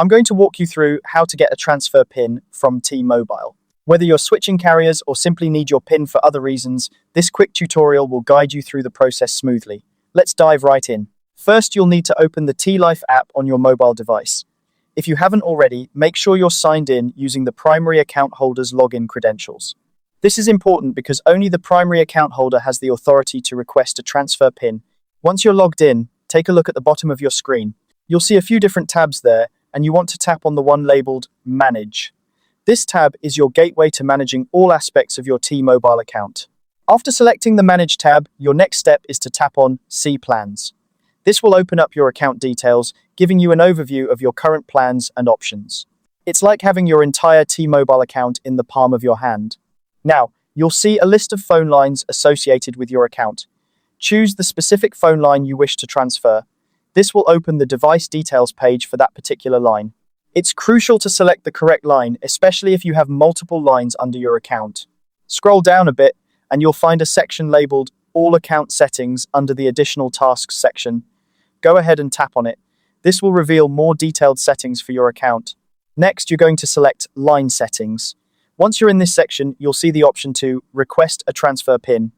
I'm going to walk you through how to get a transfer PIN from T-Mobile. Whether you're switching carriers or simply need your PIN for other reasons, this quick tutorial will guide you through the process smoothly. Let's dive right in. First, you'll need to open the T-Life app on your mobile device. If you haven't already, make sure you're signed in using the primary account holder's login credentials. This is important because only the primary account holder has the authority to request a transfer PIN. Once you're logged in, take a look at the bottom of your screen. You'll see a few different tabs there, and you want to tap on the one labeled Manage. This tab is your gateway to managing all aspects of your T-Mobile account. After selecting the Manage tab, your next step is to tap on See Plans. This will open up your account details, giving you an overview of your current plans and options. It's like having your entire T-Mobile account in the palm of your hand. Now, you'll see a list of phone lines associated with your account. Choose the specific phone line you wish to transfer. This will open the device details page for that particular line. It's crucial to select the correct line, especially if you have multiple lines under your account. Scroll down a bit, and you'll find a section labeled All Account Settings under the Additional Tasks section. Go ahead and tap on it. This will reveal more detailed settings for your account. Next, you're going to select Line Settings. Once you're in this section, you'll see the option to Request a Transfer PIN.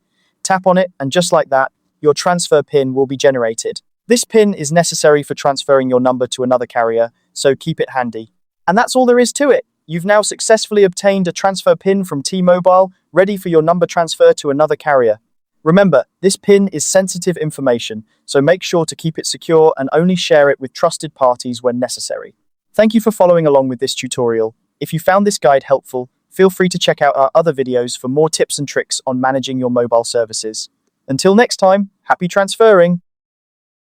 Tap on it, and just like that, your transfer PIN will be generated. This PIN is necessary for transferring your number to another carrier, so keep it handy. And that's all there is to it. You've now successfully obtained a transfer PIN from T-Mobile, ready for your number transfer to another carrier. Remember, this PIN is sensitive information, so make sure to keep it secure and only share it with trusted parties when necessary. Thank you for following along with this tutorial. If you found this guide helpful, feel free to check out our other videos for more tips and tricks on managing your mobile services. Until next time, happy transferring!